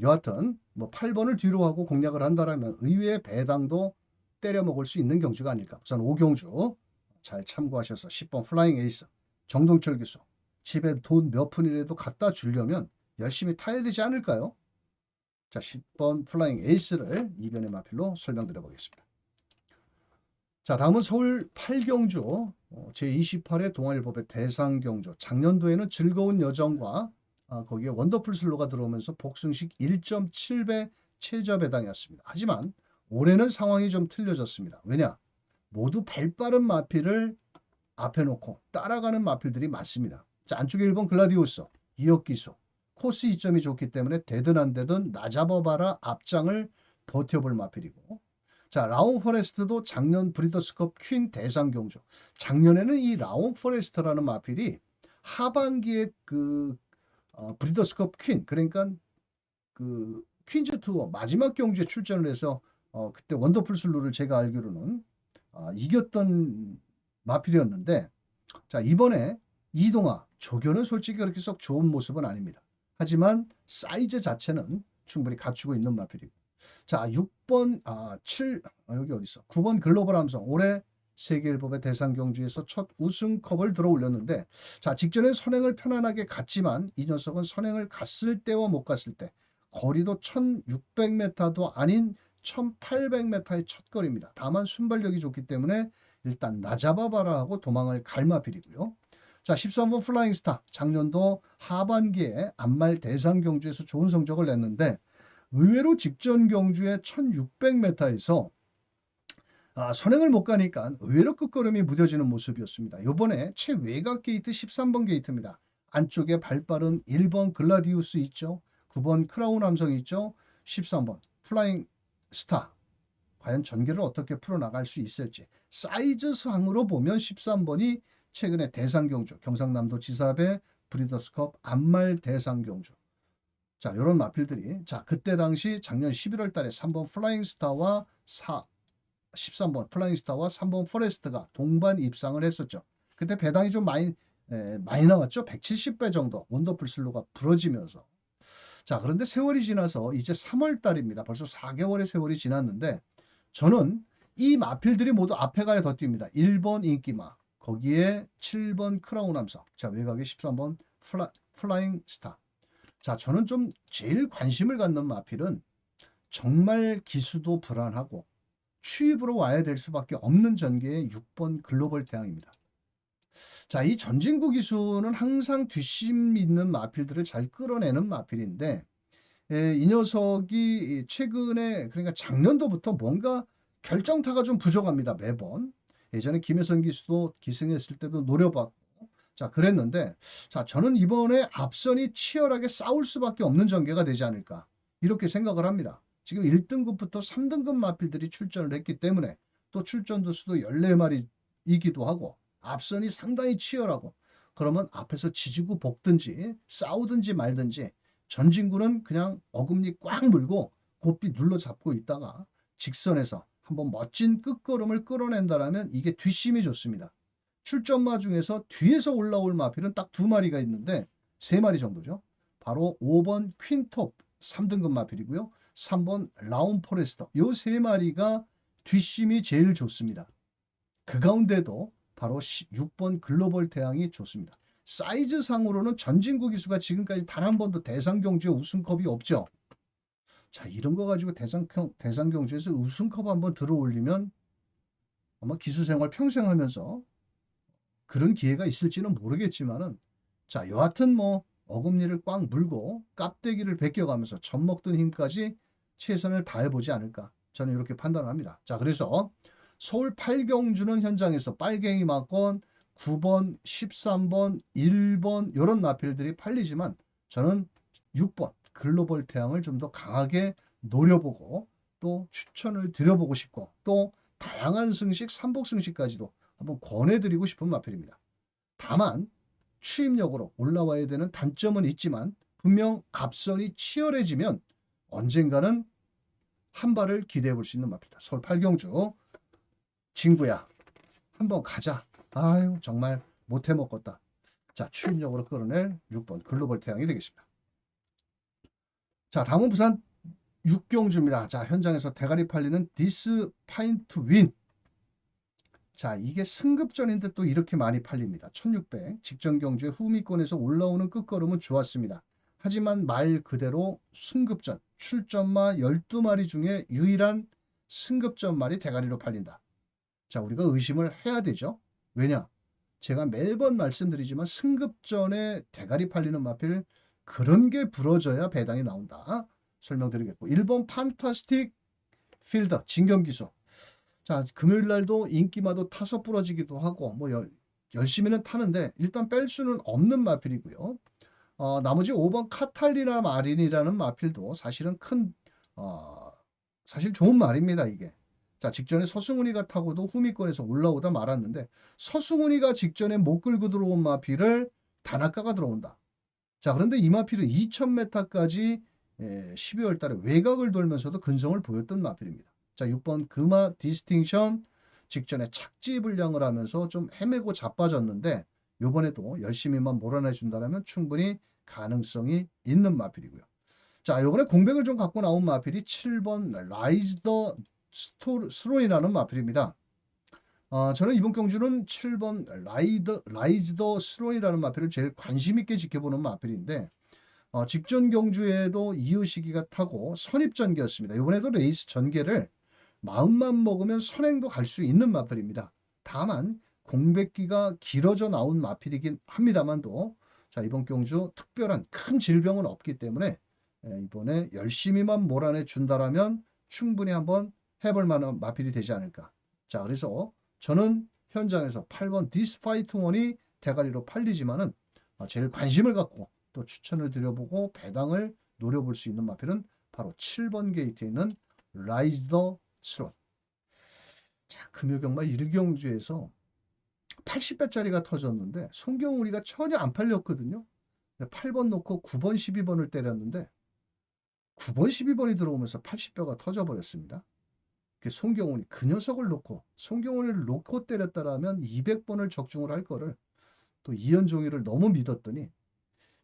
여하튼 뭐 8번을 뒤로 하고 공략을 한다라면 의외의 배당도 때려 먹을 수 있는 경주가 아닐까. 우선 5경주 잘 참고하셔서 10번 플라잉 에이스 정동철 기수 집에 돈 몇 푼이라도 갖다 주려면 열심히 타야 되지 않을까요? 자, 10번 플라잉 에이스를 이변의 마필로 설명드려 보겠습니다. 자, 다음은 서울 8경주 제28회 동아일보배 대상경주. 작년도에는 즐거운 여정과 거기에 원더풀 슬로가 들어오면서 복승식 1.7배 최저 배당이었습니다. 하지만 올해는 상황이 좀 틀려졌습니다. 왜냐? 모두 발빠른 마필을 앞에 놓고 따라가는 마필들이 많습니다. 자, 안쪽에 1번 글라디우스, 이역기수. 코스 이점이 좋기 때문에 되든 안 되든 나잡아봐라 앞장을 버텨볼 마필이고 자, 라운 포레스트도 작년 브리더스컵 퀸 대상 경주. 작년에는 이 라운 포레스트라는 마필이 하반기에 브리더스컵 퀸 그러니까 그 퀸즈 투어 마지막 경주에 출전을 해서 그때 원더풀 슬로를 제가 알기로는 이겼던 마필이었는데 자, 이번에 이동아 조교는 솔직히 그렇게 썩 좋은 모습은 아닙니다. 하지만 사이즈 자체는 충분히 갖추고 있는 마필이고 자, 6번, 7, 여기 어디 있어? 9번 글로벌 함성. 올해 세계일보배 대상경주에서 첫 우승컵을 들어 올렸는데, 자, 직전에 선행을 편안하게 갔지만, 이 녀석은 선행을 갔을 때와 못 갔을 때, 거리도 1600m도 아닌 1800m의 첫 거리입니다. 다만 순발력이 좋기 때문에 일단 나잡아봐라 하고 도망을 갈 마필이고요. 자, 13번 플라잉 스타. 작년도 하반기에 안말 대상경주에서 좋은 성적을 냈는데, 의외로 직전 경주에 1600m에서 선행을 못 가니까 의외로 끝걸음이 무뎌지는 모습이었습니다. 이번에 최외곽 게이트 13번 게이트입니다. 안쪽에 발빠른 1번 글라디우스 있죠. 9번 크라운 함성 있죠. 13번 플라잉 스타. 과연 전개를 어떻게 풀어나갈 수 있을지. 사이즈상으로 보면 13번이 최근에 대상경주 경상남도 지사배 브리더스컵 안말 대상경주 자, 이런 마필들이 자, 그때 당시 작년 11월 달에 3번 플라잉 스타와 13번 플라잉 스타와 3번 포레스트가 동반 입상을 했었죠. 그때 배당이 좀 많이 많이 나왔죠. 170배 정도 원더풀 슬로우가 부러지면서. 자, 그런데 세월이 지나서 이제 3월 달입니다. 벌써 4개월의 세월이 지났는데 저는 이 마필들이 모두 앞에 가야 더 뜁니다. 1번 인기마, 거기에 7번 크라운 함석, 자, 외곽에 13번 플라잉 스타. 자, 저는 좀 제일 관심을 갖는 마필은 정말 기수도 불안하고 추입으로 와야 될 수밖에 없는 전개의 6번 글로벌 태양입니다. 자, 이 전진구 기수는 항상 뒷심 있는 마필들을 잘 끌어내는 마필인데 이 녀석이 최근에 그러니까 작년도부터 뭔가 결정타가 좀 부족합니다. 매번. 예전에 김혜선 기수도 기승했을 때도 노려봤고 자 그랬는데 자 저는 이번에 앞선이 치열하게 싸울 수밖에 없는 전개가 되지 않을까 이렇게 생각을 합니다. 지금 1등급부터 3등급 마필들이 출전을 했기 때문에 또 출전도 수도 14마리이기도 하고 앞선이 상당히 치열하고 그러면 앞에서 지지고 볶든지 싸우든지 말든지 전진구는 그냥 어금니 꽉 물고 고삐 눌러 잡고 있다가 직선에서 한번 멋진 끝걸음을 끌어낸다라면 이게 뒷심이 좋습니다. 출전마 중에서 뒤에서 올라올 마필은 딱 2마리가 있는데 3마리 정도죠. 바로 5번 퀸톱 3등급 마필이고요. 3번 라운 포레스터 요 3마리가 뒷심이 제일 좋습니다. 그 가운데도 바로 6번 글로벌 태양이 좋습니다. 사이즈 상으로는 전진구 기수가 지금까지 단 한 번도 대상경주에 우승컵이 없죠. 자, 이런 거 가지고 대상경주에서 우승컵 한번 들어올리면 아마 기수 생활 평생 하면서 그런 기회가 있을지는 모르겠지만은 자, 여하튼 뭐 어금니를 꽉 물고 깝대기를 베껴가면서 젖먹던 힘까지 최선을 다해보지 않을까 저는 이렇게 판단합니다. 자, 그래서 서울 8경주는 현장에서 빨갱이 마건 9번, 13번, 1번 이런 마필들이 팔리지만 저는 6번 글로벌 태양을 좀 더 강하게 노려보고 또 추천을 드려보고 싶고 또 다양한 승식, 삼복 승식까지도 한번 권해드리고 싶은 마필입니다. 다만 추임력으로 올라와야 되는 단점은 있지만 분명 앞선이 치열해지면 언젠가는 한 발을 기대해 볼 수 있는 마필이다. 서울 8경주 친구야 한번 가자. 아유 정말 못해 먹겠다. 자 추임력으로 끌어낼 6번 글로벌 태양이 되겠습니다. 자 다음은 부산 6경주입니다. 자 현장에서 대가리 팔리는 디스 파인 투 윈. 자 이게 승급전인데 또 이렇게 많이 팔립니다. 1600 직전 경주에 후미권에서 올라오는 끝걸음은 좋았습니다. 하지만 말 그대로 승급전 출전마 12마리 중에 유일한 승급전 말이 대가리로 팔린다. 자 우리가 의심을 해야 되죠. 왜냐 제가 매번 말씀드리지만 승급전에 대가리 팔리는 마필 그런 게 부러져야 배당이 나온다. 설명드리겠고 1번 판타스틱 필더 진경기수. 자 금요일 날도 인기마도 타서 부러지기도 하고 뭐 열심히는 타는데 일단 뺄 수는 없는 마필이고요. 나머지 5번 카탈리나 마린이라는 마필도 사실은 사실 좋은 말입니다 이게. 자 직전에 서승훈이가 타고도 후미권에서 올라오다 말았는데 서승훈이가 직전에 못 끌고 들어온 마필을 다나카가 들어온다. 자 그런데 이 마필은 2000m까지 12월 달에 외곽을 돌면서도 근성을 보였던 마필입니다. 자 6번 금화 디스팅션 직전에 착지 불량을 하면서 좀 헤매고 자빠졌는데 요번에도 열심히만 몰아내 준다면 충분히 가능성이 있는 마필이고요. 자 요번에 공백을 좀 갖고 나온 마필이 7번 라이즈 더 스로이라는 마필입니다. 저는 이번 경주는 7번 라이즈 더 스로이라는 마필을 제일 관심 있게 지켜보는 마필인데 직전 경주에도 이유식이가 타고 선입전개였습니다. 이번에도 레이스 전개를 마음만 먹으면 선행도 갈 수 있는 마필입니다. 다만 공백기가 길어져 나온 마필이긴 합니다만도 자 이번 경주 특별한 큰 질병은 없기 때문에 이번에 열심히만 몰아내 준다라면 충분히 한번 해볼 만한 마필이 되지 않을까. 자 그래서 저는 현장에서 8번 디스파이트원이 대가리로 팔리지만은 제일 관심을 갖고 또 추천을 드려보고 배당을 노려볼 수 있는 마필은 바로 7번 게이트에 있는 라이즈 더 스롯. 자 금요경마 1경주에서 80배짜리가 터졌는데 송경우리가 전혀 안 팔렸거든요. 8번 놓고 9번 12번을 때렸는데 9번 12번이 들어오면서 80배가 터져버렸습니다. 송경훈이 그 녀석을 놓고 송경훈이를 놓고 때렸다라면 200번을 적중을 할 거를 또 이현종이를 너무 믿었더니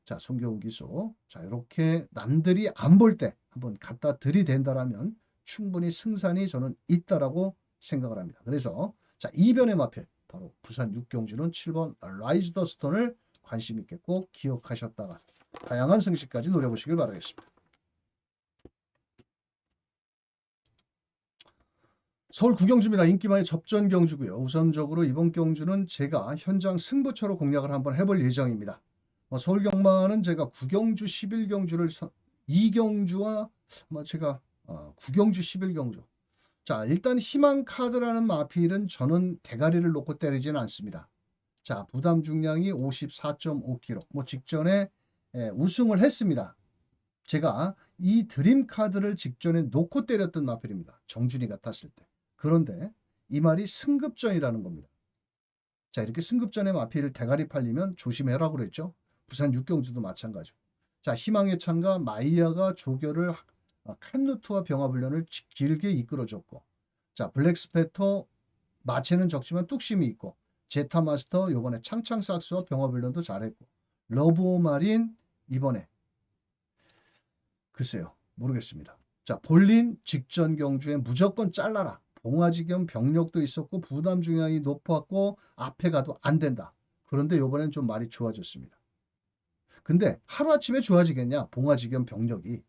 자, 송경훈 기수. 자, 이렇게 남들이 안 볼 때 한번 갖다 들이댄다라면 충분히 승산이 저는 있다라고 생각을 합니다. 그래서 자, 2변의 마필 바로 부산 육경주는 7번 라이즈 더 스톤을 관심 있게 꼭 기억하셨다가 다양한 승시까지 노려보시길 바라겠습니다. 서울 구경주입니다. 인기만의 접전 경주고요. 우선적으로 이번 경주는 제가 현장 승부처로 공략을 한번 해볼 예정입니다. 서울 경마는 제가 구경주 11경주를 2경주와 제가 구경주 11경주. 자, 일단 희망 카드라는 마필은 저는 대가리를 놓고 때리지는 않습니다. 자, 부담 중량이 54.5kg. 직전에 우승을 했습니다. 제가 이 드림 카드를 직전에 놓고 때렸던 마필입니다. 정준이가 탔을 때. 그런데 이 말이 승급전이라는 겁니다. 자, 이렇게 승급전에 마필 대가리 팔리면 조심해라고 그랬죠. 부산 육경주도 마찬가지고. 자, 희망의 창과 마이야가 조결을 칸누트와 병합훈련을 길게 이끌어줬고, 자, 블랙스페터 마체는 적지만 뚝심이 있고, 제타마스터 요번에 창창삭스와 병합훈련도 잘했고, 러브오마린 이번에 글쎄요, 모르겠습니다. 자, 볼린 직전 경주에 무조건 잘라라. 봉화지 겸 병력도 있었고 부담 중량이 높았고 앞에 가도 안 된다. 그런데 이번엔 좀 말이 좋아졌습니다. 근데 하루아침에 좋아지겠냐? 봉화지 겸 병력이.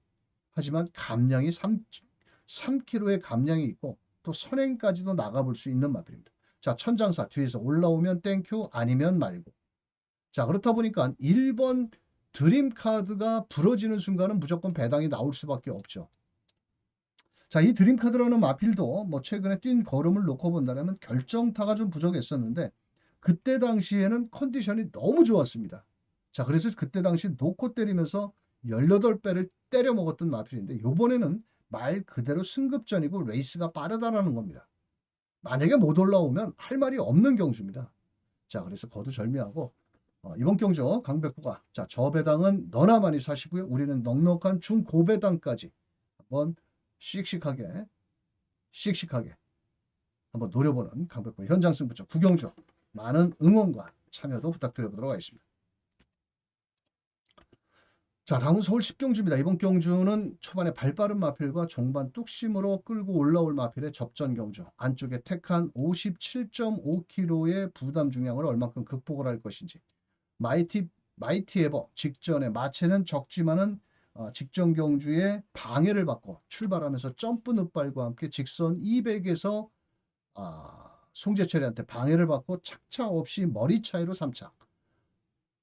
하지만 감량이 3kg의 감량이 있고 또 선행까지도 나가볼 수 있는 마필입니다. 자, 천장사 뒤에서 올라오면 땡큐 아니면 말고. 자, 그렇다 보니까 1번 드림카드가 부러지는 순간은 무조건 배당이 나올 수밖에 없죠. 자, 이 드림카드라는 마필도 최근에 뛴 걸음을 놓고 본다면 결정타가 좀 부족했었는데 그때 당시에는 컨디션이 너무 좋았습니다. 자, 그래서 그때 당시 놓고 때리면서 18배를 때려 먹었던 마필인데 요번에는 말 그대로 승급전이고 레이스가 빠르다라는 겁니다. 만약에 못 올라오면 할 말이 없는 경주입니다. 자, 그래서 거두절미하고 이번 경주 강백호가 자, 저 배당은 너나 많이 사시고요. 우리는 넉넉한 중고배당까지 한번 씩씩하게 한번 노려보는 강백호 현장 승부처 구경주 많은 응원과 참여도 부탁드려보도록 하겠습니다. 자, 다음은 서울 10경주입니다. 이번 경주는 초반에 발빠른 마필과 종반 뚝심으로 끌고 올라올 마필의 접전 경주. 안쪽에 택한 57.5kg의 부담 중량을 얼만큼 극복을 할 것인지. 마이티 에버 직전에 마체는 적지만은 직전 경주에 방해를 받고 출발하면서 점프 늑발과 함께 직선 200에서 송재철이한테 방해를 받고 착차 없이 머리 차이로 3차.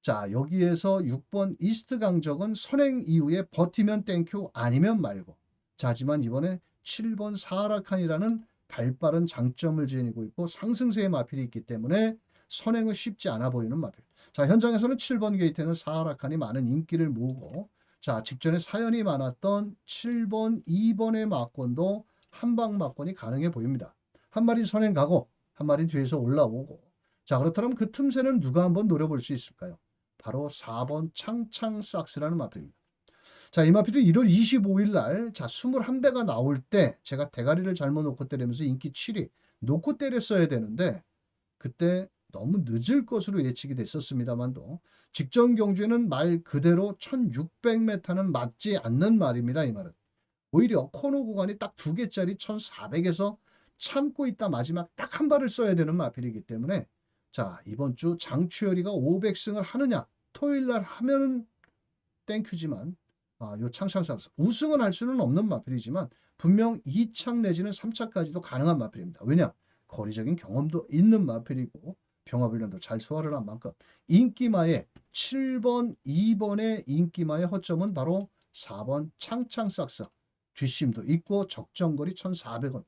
자, 여기에서 6번 이스트 강적은 선행 이후에 버티면 땡큐 아니면 말고. 자, 하지만 이번에 7번 사하라칸이라는 발빠른 장점을 지니고 있고 상승세의 마필이 있기 때문에 선행은 쉽지 않아 보이는 마필. 자, 현장에서는 7번 게이트에는 사하라칸이 많은 인기를 모으고 자, 직전에 사연이 많았던 7번, 2번의 막권도 한방 막권이 가능해 보입니다. 한 마리 선행 가고 한 마리 뒤에서 올라오고 자, 그렇다면 그 틈새는 누가 한번 노려볼 수 있을까요? 바로 4번 창창삭스라는 마필입니다. 자, 이 마필이 1월 25일 날 자, 21배가 나올 때 제가 대가리를 잘못 놓고 때리면서 인기 7위 놓고 때렸어야 되는데 그때 너무 늦을 것으로 예측이 됐었습니다만도 직전 경주에는 말 그대로 1600m는 맞지 않는 말입니다. 이 말은. 오히려 코너 구간이 딱 2개짜리 1400에서 참고 있다 마지막 딱 한 발을 써야 되는 마필이기 때문에 자, 이번 주 장추열이가 500승을 하느냐 토요일 날 하면은 땡큐지만 요 창상상스 우승은 할 수는 없는 마필이지만 분명 2창 내지는 3차까지도 가능한 마필입니다. 왜냐? 거리적인 경험도 있는 마필이고 병합훈련도 잘 소화를 한 만큼 인기마의 7번, 2번의 인기마의 허점은 바로 4번 창창삭스 뒷심도 있고 적정거리 1400원.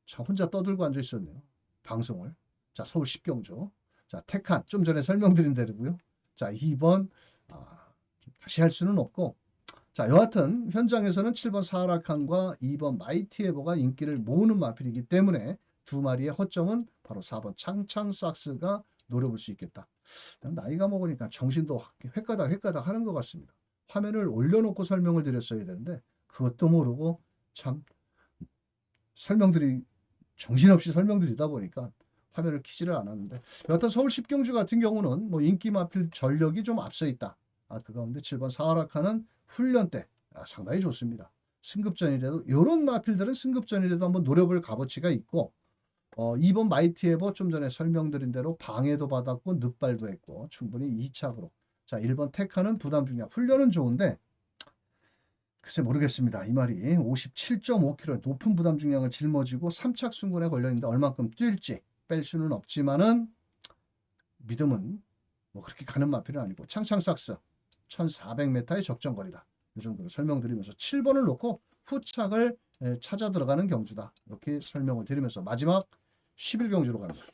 자, 혼자 떠들고 앉아 있었네요. 방송을. 자, 서울 10경주. 자, 택한 좀 전에 설명드린 대로고요. 자, 2번 다시 할 수는 없고 자, 여하튼 현장에서는 7번 사하라칸과 2번 마이티에버가 인기를 모으는 마필이기 때문에 두 마리의 허점은 바로 4번 창창삭스가 노려볼 수 있겠다. 나이가 먹으니까 정신도 획가닥 하는 것 같습니다. 화면을 올려놓고 설명을 드렸어야 되는데 그것도 모르고 참 정신없이 설명드리다 보니까 화면을 키지를 않았는데 여하튼 서울 10경주 같은 경우는 뭐 인기 마필 전력이 좀 앞서 있다. 그 가운데 7번 사하라카는 훈련 때 상당히 좋습니다. 승급전이라도 이런 마필들은 승급전이라도 한번 노려볼 값어치가 있고 2번 마이티 에버 좀 전에 설명드린 대로 방해도 받았고 늑발도 했고 충분히 2착으로 자 1번 테카는 부담 중량 훈련은 좋은데 글쎄 모르겠습니다. 이 말이 57.5kg의 높은 부담 중량을 짊어지고 3착 순군에 걸려있는데 얼만큼 뛸지 뺄 수는 없지만은 믿음은 뭐 그렇게 가는 마필은 아니고 창창삭스 1400m의 적정거리다. 이 정도로 설명드리면서 7번을 놓고 후착을 찾아 들어가는 경주다. 이렇게 설명을 드리면서 마지막 11경주로 갑니다.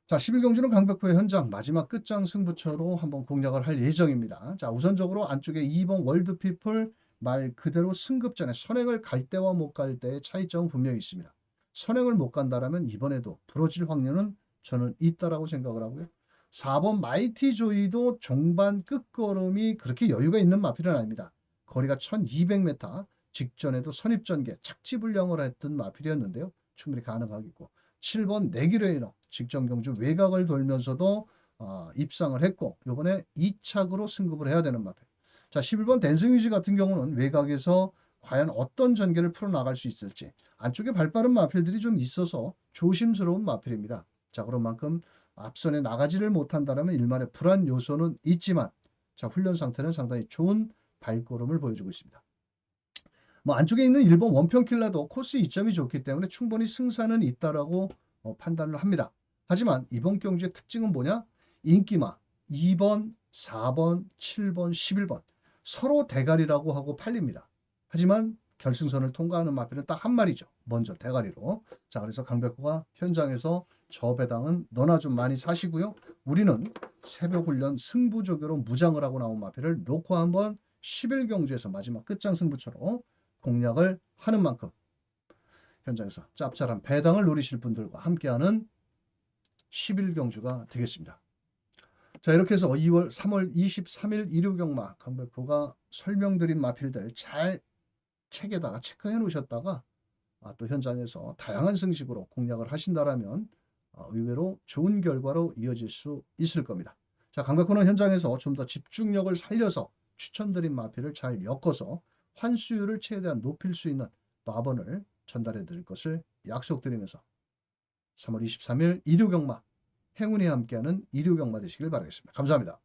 자, 11경주는 강백호의 현장 마지막 끝장 승부처로 한번 공략을 할 예정입니다. 자, 우선적으로 안쪽에 2번 월드피플 말 그대로 승급전에 선행을 갈 때와 못 갈 때의 차이점은 분명히 있습니다. 선행을 못 간다라면 이번에도 부러질 확률은 저는 있다라고 생각을 하고요. 4번 마이티 조이도 종반 끝걸음이 그렇게 여유가 있는 마필은 아닙니다. 거리가 1200m 직전에도 선입전개 착지불량을 했던 마필이었는데요. 충분히 가능하겠고 7번 내기레이너 직전 경주 외곽을 돌면서도 입상을 했고 이번에 2착으로 승급을 해야 되는 마필. 자 11번 댄스뮤지 같은 경우는 외곽에서 과연 어떤 전개를 풀어나갈 수 있을지 안쪽에 발빠른 마필들이 좀 있어서 조심스러운 마필입니다. 자 그런 만큼 앞선에 나가지를 못한다면 일말의 불안 요소는 있지만 자 훈련 상태는 상당히 좋은 발걸음을 보여주고 있습니다. 뭐 안쪽에 있는 1번 원평킬라도 코스 이점이 좋기 때문에 충분히 승산은 있다라고 판단을 합니다. 하지만 이번 경주의 특징은 뭐냐? 인기마 2번, 4번, 7번, 11번 서로 대가리라고 하고 팔립니다. 하지만 결승선을 통과하는 마필은 딱 한 마리죠. 먼저 대가리로. 자 그래서 강백호가 현장에서 저 배당은 너나 좀 많이 사시고요. 우리는 새벽훈련 승부조교로 무장을 하고 나온 마필을 놓고 한번 11경주에서 마지막 끝장 승부처로 공략을 하는 만큼 현장에서 짭짤한 배당을 노리실 분들과 함께하는 11경주가 되겠습니다. 자 이렇게 해서 3월 23일 일요경마 강백호가 설명드린 마필들 잘 책에다가 체크해 놓으셨다가 또 현장에서 다양한 승식으로 공략을 하신다라면 의외로 좋은 결과로 이어질 수 있을 겁니다. 자 강백호는 현장에서 좀 더 집중력을 살려서 추천드린 마필을 잘 엮어서 환수율을 최대한 높일 수 있는 마번을 전달해 드릴 것을 약속드리면서 3월 23일 일요경마 행운이 함께하는 일요경마 되시길 바라겠습니다. 감사합니다.